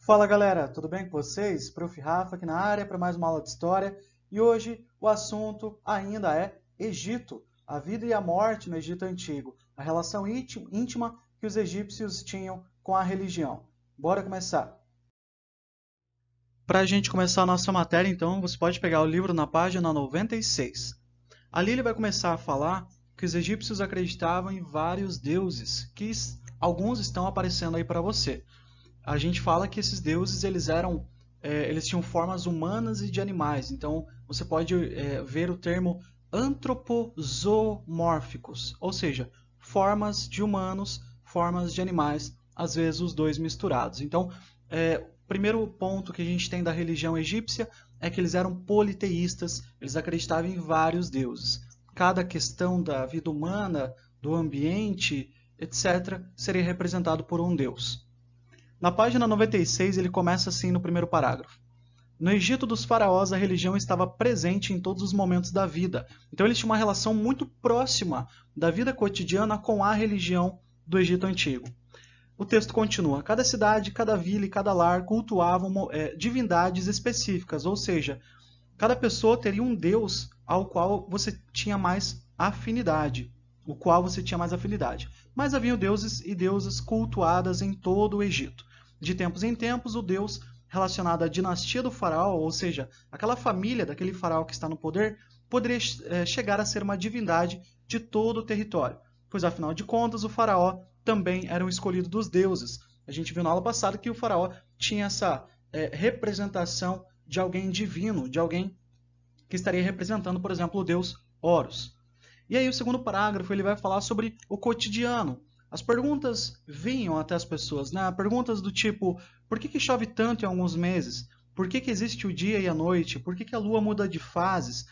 Fala galera, tudo bem com vocês? Prof. Rafa aqui na área para mais uma aula de história e hoje o assunto ainda é Egito, a vida e a morte no Egito Antigo, a relação íntima que os egípcios tinham com a religião. Bora começar! Para a gente começar a nossa matéria, então, você pode pegar o livro na página 96. Ali ele vai começar a falar que os egípcios acreditavam em vários deuses, que alguns estão aparecendo aí para você. A gente fala que esses deuses eles tinham formas humanas e de animais. Então você pode ver o termo antropozoomórficos, ou seja, formas de humanos, formas de animais, às vezes os dois misturados. Então, o primeiro ponto que a gente tem da religião egípcia é que eles eram politeístas, eles acreditavam em vários deuses. Cada questão da vida humana, do ambiente, etc., seria representado por um deus. Na página 96, ele começa assim no primeiro parágrafo. No Egito dos faraós, a religião estava presente em todos os momentos da vida. Então, eles tinham uma relação muito próxima da vida cotidiana com a religião do Egito Antigo. O texto continua. Cada cidade, cada vila e cada lar cultuavam divindades específicas, ou seja, cada pessoa teria um deus ao qual você tinha mais afinidade. Mas haviam deuses e deusas cultuadas em todo o Egito. De tempos em tempos, o deus relacionado à dinastia do faraó, ou seja, aquela família daquele faraó que está no poder, poderia chegar a ser uma divindade de todo o território, pois afinal de contas o faraó também era um escolhido dos deuses. A gente viu na aula passada que o faraó tinha essa representação de alguém divino, de alguém que estaria representando, por exemplo, o deus Horus. E aí o segundo parágrafo ele vai falar sobre o cotidiano. As perguntas vinham até as pessoas, né? Perguntas do tipo, por que chove tanto em alguns meses? Por que existe o dia e a noite? Por que a lua muda de fases?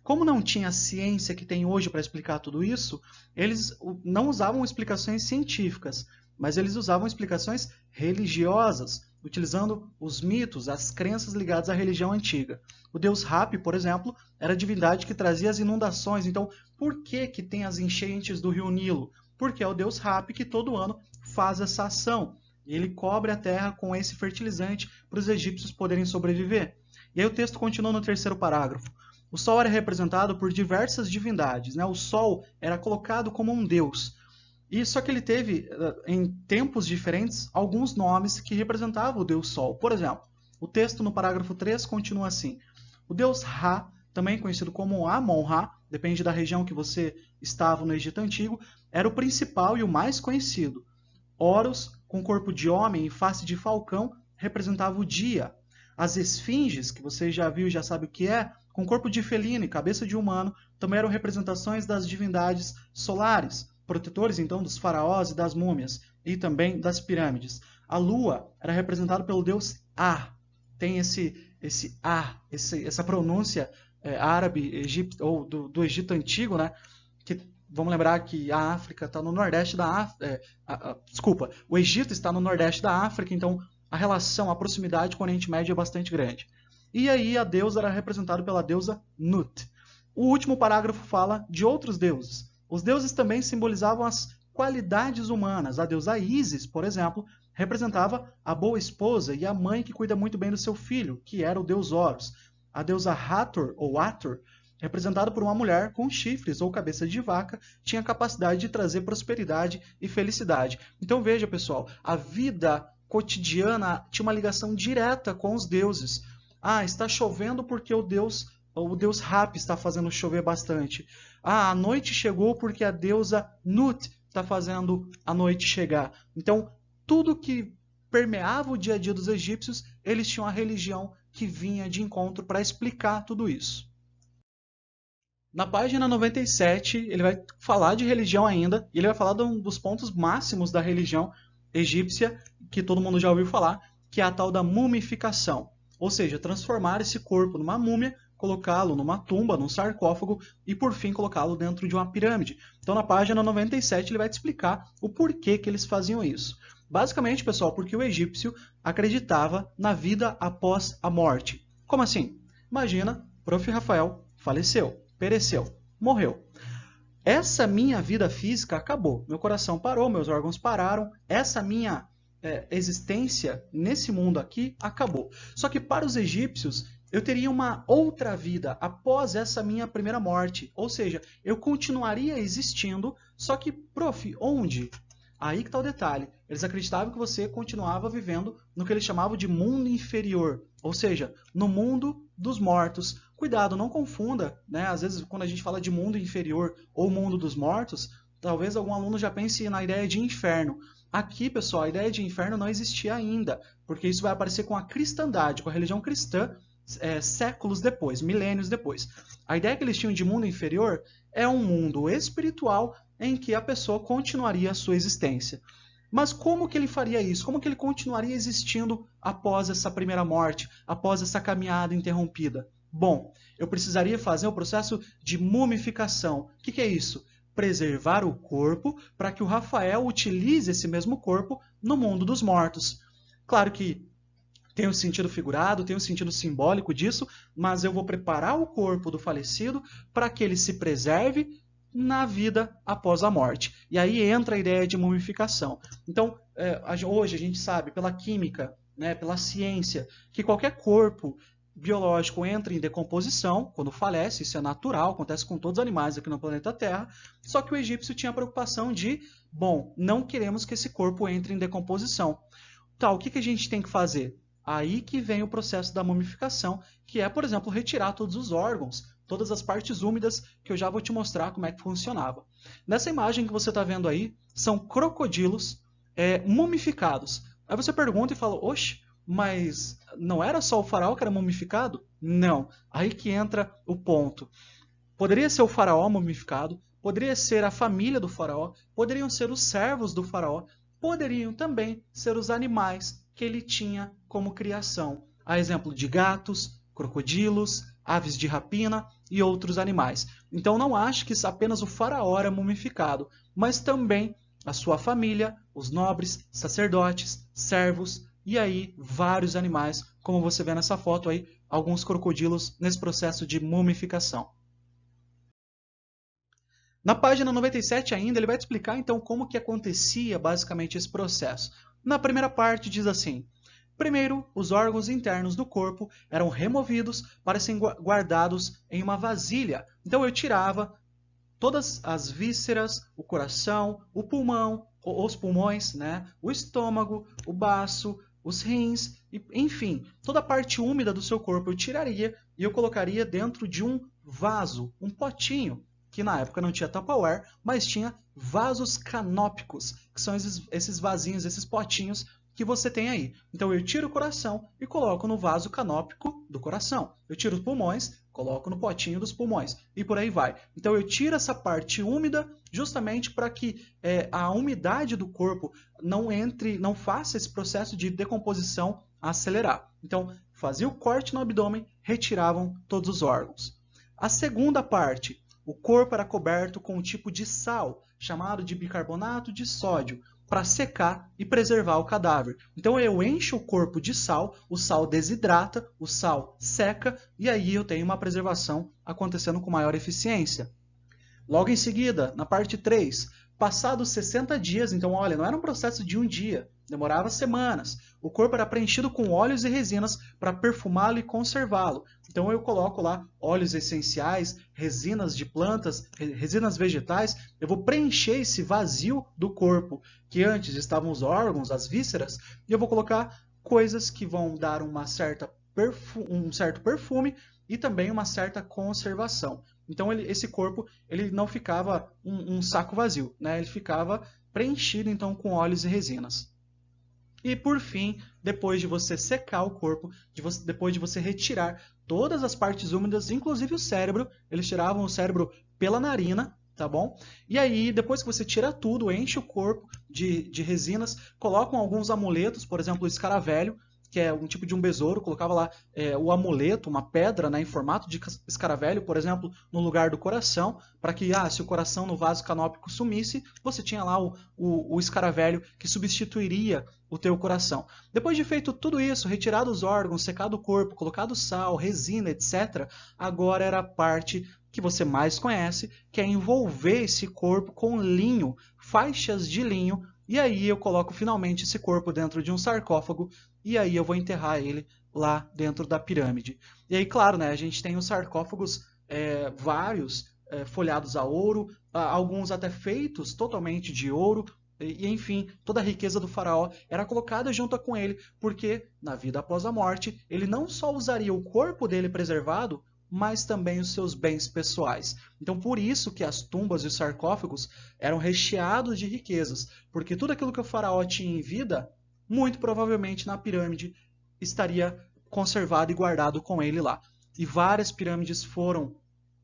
Como não tinha a ciência que tem hoje para explicar tudo isso, eles não usavam explicações científicas, mas eles usavam explicações religiosas, utilizando os mitos, as crenças ligadas à religião antiga. O deus Hapi, por exemplo, era a divindade que trazia as inundações. Então, por que tem as enchentes do rio Nilo? Porque é o deus Hapi que todo ano faz essa ação. Ele cobre a terra com esse fertilizante para os egípcios poderem sobreviver. E aí o texto continua no terceiro parágrafo. O sol era representado por diversas divindades, né? O sol era colocado como um deus. E só que ele teve, em tempos diferentes, alguns nomes que representavam o deus sol. Por exemplo, o texto no parágrafo 3 continua assim. O deus Ra, também conhecido como Amon-Ra, depende da região que você estava no Egito Antigo, era o principal e o mais conhecido. Horus, com corpo de homem e face de falcão, representava o dia. As esfinges, que você já viu e já sabe o que é, com corpo de felino e cabeça de humano, também eram representações das divindades solares, protetores então dos faraós e das múmias, e também das pirâmides. A lua era representada pelo deus A. Tem essa pronúncia árabe ou do Egito Antigo, né? Que vamos lembrar que a África está no nordeste da África. Desculpa, o Egito está no nordeste da África, então a relação, a proximidade com o Oriente Médio é bastante grande. E aí a deusa era representada pela deusa Nut. O último parágrafo fala de outros deuses. Os deuses também simbolizavam as qualidades humanas. A deusa Ísis, por exemplo, representava a boa esposa e a mãe que cuida muito bem do seu filho, que era o deus Horus. A deusa Hathor, ou Ator, representada por uma mulher com chifres ou cabeça de vaca, tinha a capacidade de trazer prosperidade e felicidade. Então veja, pessoal, a vida cotidiana tinha uma ligação direta com os deuses. Ah, está chovendo porque o deus Hapi está fazendo chover bastante. Ah, a noite chegou porque a deusa Nut está fazendo a noite chegar. Então, tudo que permeava o dia a dia dos egípcios, eles tinham a religião que vinha de encontro para explicar tudo isso. Na página 97, ele vai falar de religião ainda, e ele vai falar de um dos pontos máximos da religião egípcia, que todo mundo já ouviu falar, que é a tal da mumificação. Ou seja, transformar esse corpo numa múmia, colocá-lo numa tumba, num sarcófago e, por fim, colocá-lo dentro de uma pirâmide. Então, na página 97, ele vai te explicar o porquê que eles faziam isso. Basicamente, pessoal, porque o egípcio acreditava na vida após a morte. Como assim? Imagina, Prof. Rafael faleceu, pereceu, morreu. Essa minha vida física acabou. Meu coração parou, meus órgãos pararam. Essa minha existência nesse mundo aqui acabou. Só que para os egípcios, eu teria uma outra vida após essa minha primeira morte. Ou seja, eu continuaria existindo, só que, prof, onde? Aí que está o detalhe. Eles acreditavam que você continuava vivendo no que eles chamavam de mundo inferior, ou seja, no mundo dos mortos. Cuidado, não confunda, né? Às vezes, quando a gente fala de mundo inferior ou mundo dos mortos, talvez algum aluno já pense na ideia de inferno. Aqui, pessoal, a ideia de inferno não existia ainda, porque isso vai aparecer com a cristandade, com a religião cristã, séculos depois, milênios depois. A ideia que eles tinham de mundo inferior é um mundo espiritual em que a pessoa continuaria a sua existência. Mas como que ele faria isso? Como que ele continuaria existindo após essa primeira morte, após essa caminhada interrompida? Bom, eu precisaria fazer o processo de mumificação. O que é isso? Preservar o corpo para que o Rafael utilize esse mesmo corpo no mundo dos mortos. Claro que tem um sentido figurado, tem um sentido simbólico disso, mas eu vou preparar o corpo do falecido para que ele se preserve na vida após a morte. E aí entra a ideia de mumificação. Então, hoje a gente sabe, pela química, né, pela ciência, que qualquer corpo biológico entra em decomposição quando falece, isso é natural, acontece com todos os animais aqui no planeta Terra, só que o egípcio tinha a preocupação de, bom, não queremos que esse corpo entre em decomposição. Tá, o que a gente tem que fazer? Aí que vem o processo da mumificação, que é, por exemplo, retirar todos os órgãos, todas as partes úmidas, que eu já vou te mostrar como é que funcionava. Nessa imagem que você está vendo aí, são crocodilos mumificados. Aí você pergunta e fala, oxe, mas não era só o faraó que era mumificado? Não. Aí que entra o ponto. Poderia ser o faraó mumificado, poderia ser a família do faraó, poderiam ser os servos do faraó, poderiam também ser os animais que ele tinha como criação. A exemplo de gatos, crocodilos, aves de rapina e outros animais. Então não ache que apenas o faraó era mumificado, mas também a sua família, os nobres, sacerdotes, servos e aí vários animais, como você vê nessa foto aí, alguns crocodilos nesse processo de mumificação. Na página 97 ainda, ele vai te explicar então como que acontecia basicamente esse processo. Na primeira parte diz assim: primeiro, os órgãos internos do corpo eram removidos para serem guardados em uma vasilha. Então eu tirava todas as vísceras, o coração, o pulmão, os pulmões, né? O estômago, o baço, os rins, enfim, toda a parte úmida do seu corpo eu tiraria e eu colocaria dentro de um vaso, um potinho, que na época não tinha Tupperware, mas tinha vasos canópicos, que são esses vasinhos, esses potinhos que você tem aí. Então eu tiro o coração e coloco no vaso canópico do coração. Eu tiro os pulmões, coloco no potinho dos pulmões e por aí vai. Então eu tiro essa parte úmida justamente para que a umidade do corpo não faça esse processo de decomposição acelerar. Então fazia o corte no abdômen, retiravam todos os órgãos. A segunda parte, o corpo era coberto com um tipo de sal, chamado de bicarbonato de sódio, para secar e preservar o cadáver. Então eu encho o corpo de sal, o sal desidrata, o sal seca, e aí eu tenho uma preservação acontecendo com maior eficiência. Logo em seguida, na parte 3, passados 60 dias, então olha, não era um processo de um dia, demorava semanas. O corpo era preenchido com óleos e resinas para perfumá-lo e conservá-lo. Então eu coloco lá óleos essenciais, resinas de plantas, resinas vegetais. Eu vou preencher esse vazio do corpo, que antes estavam os órgãos, as vísceras, e eu vou colocar coisas que vão dar um certo perfume e também uma certa conservação. Então esse corpo ele não ficava um saco vazio, né? Ele ficava preenchido então com óleos e resinas. E por fim, depois de você secar o corpo, depois de você retirar todas as partes úmidas, inclusive o cérebro, eles tiravam o cérebro pela narina, tá bom? E aí, depois que você tira tudo, enche o corpo de resinas, colocam alguns amuletos, por exemplo, o escaravelho, que é um tipo de um besouro, colocava lá o amuleto, uma pedra, né, em formato de escaravelho, por exemplo, no lugar do coração, para que, se o coração no vaso canópico sumisse, você tinha lá o escaravelho que substituiria o teu coração. Depois de feito tudo isso, retirado os órgãos, secado o corpo, colocado sal, resina, etc., agora era a parte que você mais conhece, que é envolver esse corpo com linho, faixas de linho, e aí eu coloco finalmente esse corpo dentro de um sarcófago, e aí eu vou enterrar ele lá dentro da pirâmide. E aí, claro, né, a gente tem os sarcófagos vários, folhados a ouro, alguns até feitos totalmente de ouro, e enfim, toda a riqueza do faraó era colocada junto com ele, porque na vida após a morte, ele não só usaria o corpo dele preservado, mas também os seus bens pessoais. Então, por isso que as tumbas e os sarcófagos eram recheados de riquezas, porque tudo aquilo que o faraó tinha em vida, muito provavelmente na pirâmide estaria conservado e guardado com ele lá. E várias pirâmides foram,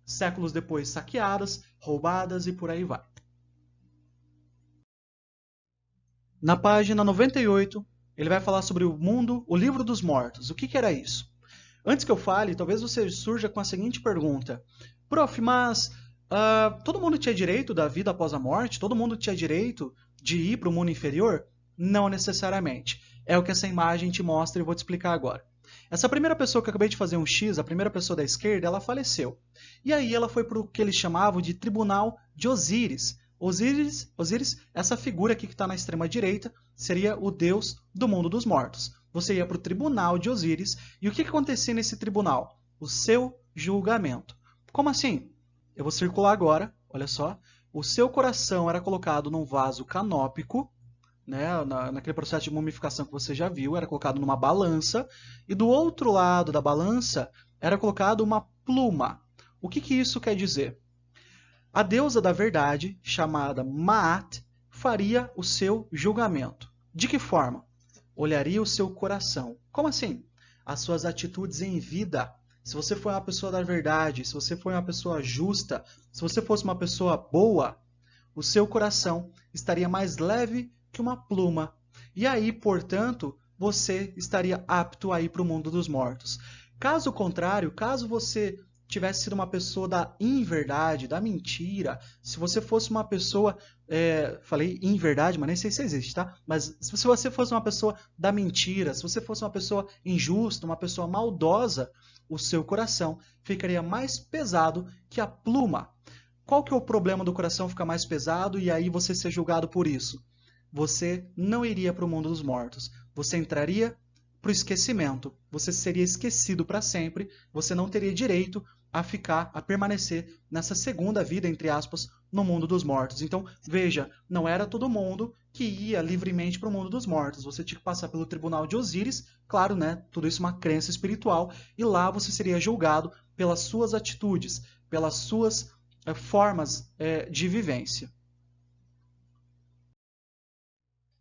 séculos depois, saqueadas, roubadas e por aí vai. Na página 98, ele vai falar sobre o mundo, o livro dos mortos. O que era isso? Antes que eu fale, talvez você surja com a seguinte pergunta. Prof, mas todo mundo tinha direito da vida após a morte? Todo mundo tinha direito de ir para o mundo inferior? Não necessariamente. É o que essa imagem te mostra e eu vou te explicar agora. Essa primeira pessoa que eu acabei de fazer um X, a primeira pessoa da esquerda, ela faleceu. E aí ela foi para o que eles chamavam de Tribunal de Osíris. Osíris, essa figura aqui que está na extrema direita, seria o deus do mundo dos mortos. Você ia para o Tribunal de Osíris, e o que acontecia nesse tribunal? O seu julgamento. Como assim? Eu vou circular agora, olha só. O seu coração era colocado num vaso canópico, né, naquele processo de mumificação que você já viu, era colocado numa balança, e do outro lado da balança era colocado uma pluma. O que isso quer dizer? A deusa da verdade, chamada Maat, faria o seu julgamento. De que forma? Olharia o seu coração. Como assim? As suas atitudes em vida. Se você foi uma pessoa da verdade, se você foi uma pessoa justa, se você fosse uma pessoa boa, o seu coração estaria mais leve que uma pluma. E aí, portanto, você estaria apto a ir para o mundo dos mortos. Caso contrário, caso você tivesse sido uma pessoa da inverdade, da mentira, se você fosse uma pessoa, falei inverdade, mas nem sei se existe, tá? Mas se você fosse uma pessoa da mentira, se você fosse uma pessoa injusta, uma pessoa maldosa, o seu coração ficaria mais pesado que a pluma. Qual que é o problema do coração ficar mais pesado e aí você ser julgado por isso? Você não iria para o mundo dos mortos. Você entraria para o esquecimento. Você seria esquecido para sempre. Você não teria direito a permanecer nessa segunda vida, entre aspas, no mundo dos mortos. Então, veja, não era todo mundo que ia livremente para o mundo dos mortos. Você tinha que passar pelo Tribunal de Osíris, claro, né? Tudo isso é uma crença espiritual, e lá você seria julgado pelas suas atitudes, pelas suas formas de vivência.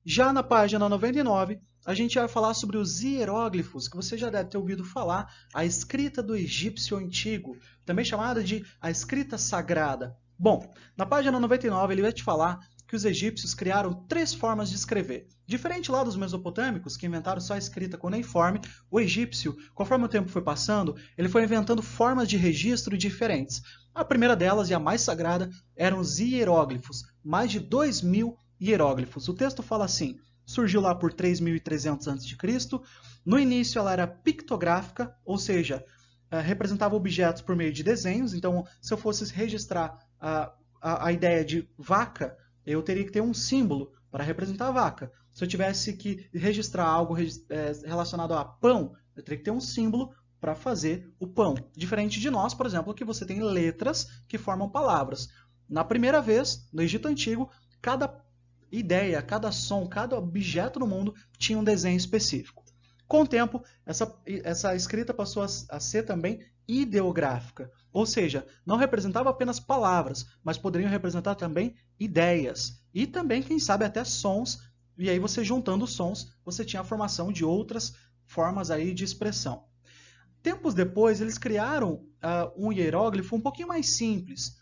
Já na página 99, a gente vai falar sobre os hieróglifos, que você já deve ter ouvido falar, a escrita do egípcio antigo, também chamada de a escrita sagrada. Bom, na página 99 ele vai te falar que os egípcios criaram 3 formas de escrever. Diferente lá dos mesopotâmicos, que inventaram só a escrita cuneiforme, o egípcio, conforme o tempo foi passando, ele foi inventando formas de registro diferentes. A primeira delas, e a mais sagrada, eram os hieróglifos, mais de 2.000 hieróglifos. O texto fala assim, surgiu lá por 3.300 a.C. No início ela era pictográfica, ou seja, representava objetos por meio de desenhos. Então, se eu fosse registrar a ideia de vaca, eu teria que ter um símbolo para representar a vaca. Se eu tivesse que registrar algo relacionado a pão, eu teria que ter um símbolo para fazer o pão. Diferente de nós, por exemplo, que você tem letras que formam palavras. Na primeira vez, no Egito Antigo, cada ideia, cada som, cada objeto no mundo tinha um desenho específico. Com o tempo, essa escrita passou a ser também ideográfica, ou seja, não representava apenas palavras, mas poderiam representar também ideias e também, quem sabe, até sons, e aí você juntando os sons, você tinha a formação de outras formas aí de expressão. Tempos depois, eles criaram um hieróglifo um pouquinho mais simples,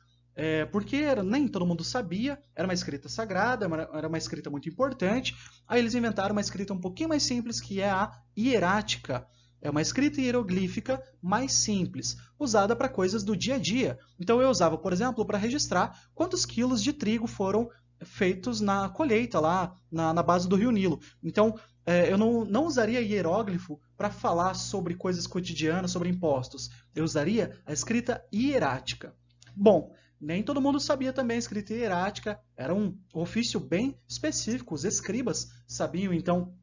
porque nem todo mundo sabia, era uma escrita sagrada, era uma escrita muito importante. Aí eles inventaram uma escrita um pouquinho mais simples, que é a hierática. É uma escrita hieroglífica mais simples, usada para coisas do dia a dia. Então eu usava, por exemplo, para registrar quantos quilos de trigo foram feitos na colheita lá na base do Rio Nilo. Então eu não usaria hieróglifo para falar sobre coisas cotidianas, sobre impostos. Eu usaria a escrita hierática. Bom, nem todo mundo sabia também escrita hierática, era um ofício bem específico, os escribas sabiam então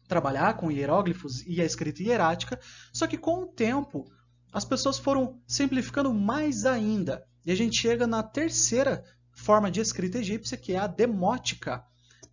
trabalhar com hieróglifos e a escrita hierática, só que com o tempo as pessoas foram simplificando mais ainda, e a gente chega na terceira forma de escrita egípcia, que é a demótica.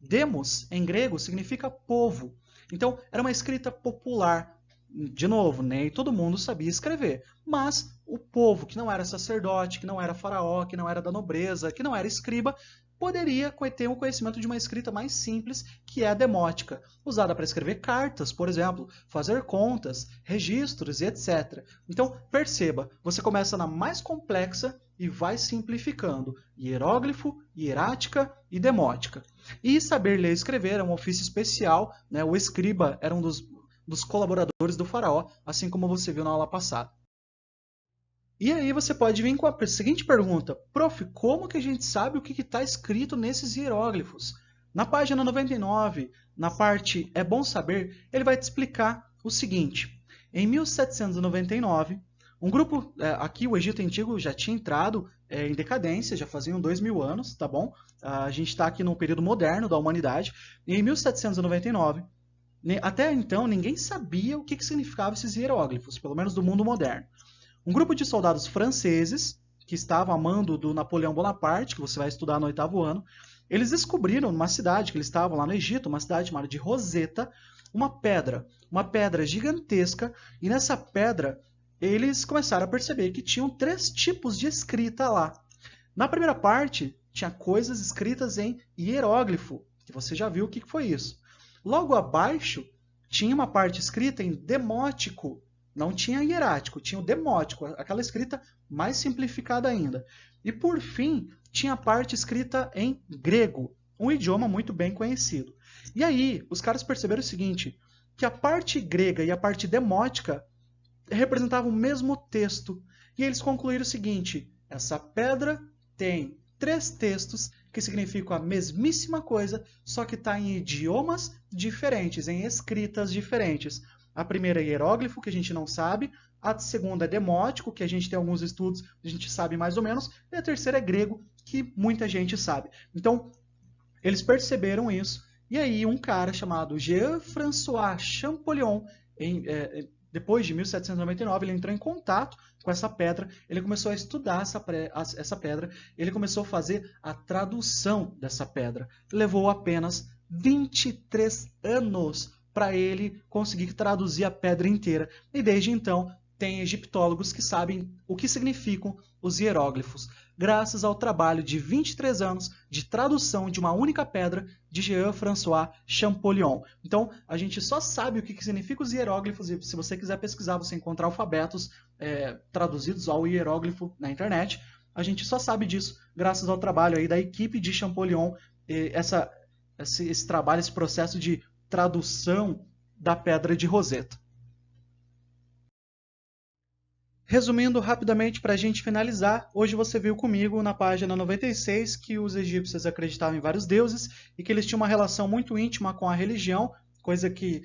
Demos, em grego, significa povo. Então, era uma escrita popular. De novo, nem todo mundo sabia escrever, mas o povo que não era sacerdote, que não era faraó, que não era da nobreza, que não era escriba, poderia ter um conhecimento de uma escrita mais simples, que é a demótica, usada para escrever cartas, por exemplo, fazer contas, registros e etc. Então, perceba, você começa na mais complexa e vai simplificando: hieróglifo, hierática e demótica. E saber ler e escrever é um ofício especial, né? O escriba era um dos colaboradores do faraó, assim como você viu na aula passada. E aí você pode vir com a seguinte pergunta: prof, como que a gente sabe o que está escrito nesses hieróglifos? Na página 99, na parte É Bom Saber, ele vai te explicar o seguinte. Em 1799, um grupo, aqui o Egito Antigo já tinha entrado em decadência, já faziam 2000 anos, tá bom? A gente está aqui no período moderno da humanidade. E em 1799, até então, ninguém sabia o que significavam esses hieróglifos, pelo menos do mundo moderno. Um grupo de soldados franceses, que estavam a mando do Napoleão Bonaparte, que você vai estudar no 8º ano, eles descobriram numa cidade que eles estavam lá no Egito, uma cidade chamada de Roseta, uma pedra gigantesca, e nessa pedra eles começaram a perceber que tinham 3 tipos de escrita lá. Na primeira parte, tinha coisas escritas em hieróglifo, que você já viu o que foi isso. Logo abaixo, tinha uma parte escrita em demótico. Não tinha hierático, tinha o demótico, aquela escrita mais simplificada ainda. E, por fim, tinha a parte escrita em grego, um idioma muito bem conhecido. E aí, os caras perceberam o seguinte, que a parte grega e a parte demótica representavam o mesmo texto. E eles concluíram o seguinte: essa pedra tem 3 textos que significam a mesmíssima coisa, só que está em idiomas diferentes, em escritas diferentes. A primeira é hieróglifo, que a gente não sabe. A segunda é demótico, que a gente tem alguns estudos, a gente sabe mais ou menos. E a terceira é grego, que muita gente sabe. Então, eles perceberam isso. E aí, um cara chamado Jean-François Champollion, depois de 1799, ele entrou em contato com essa pedra, ele começou a estudar essa pedra, ele começou a fazer a tradução dessa pedra. Levou apenas 23 anos para ele conseguir traduzir a pedra inteira. E desde então, tem egiptólogos que sabem o que significam os hieróglifos, graças ao trabalho de 23 anos de tradução de uma única pedra de Jean-François Champollion. Então, a gente só sabe o que significam os hieróglifos, e se você quiser pesquisar, você encontra alfabetos traduzidos ao hieróglifo na internet. A gente só sabe disso graças ao trabalho aí da equipe de Champollion, esse trabalho, esse processo de tradução da pedra de Roseta. Resumindo rapidamente para a gente finalizar, hoje você viu comigo na página 96 que os egípcios acreditavam em vários deuses e que eles tinham uma relação muito íntima com a religião, coisa que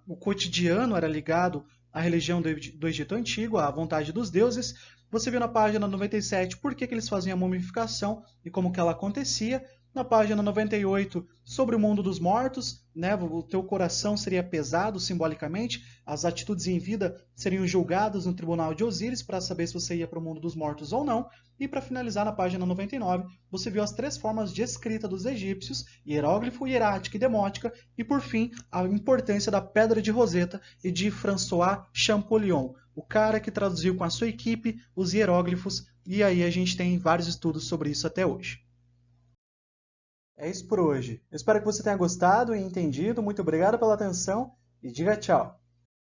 o cotidiano era ligado à religião do Egito Antigo, à vontade dos deuses. Você viu na página 97 por que eles faziam a mumificação e como que ela acontecia. Na página 98, sobre o mundo dos mortos, né? O teu coração seria pesado simbolicamente, as atitudes em vida seriam julgadas no tribunal de Osíris para saber se você ia para o mundo dos mortos ou não. E para finalizar, na página 99, você viu as 3 formas de escrita dos egípcios: hieróglifo, hierática e demótica, e por fim, a importância da pedra de Roseta e de François Champollion, o cara que traduziu com a sua equipe os hieróglifos, e aí a gente tem vários estudos sobre isso até hoje. É isso por hoje. Eu espero que você tenha gostado e entendido. Muito obrigado pela atenção e diga tchau.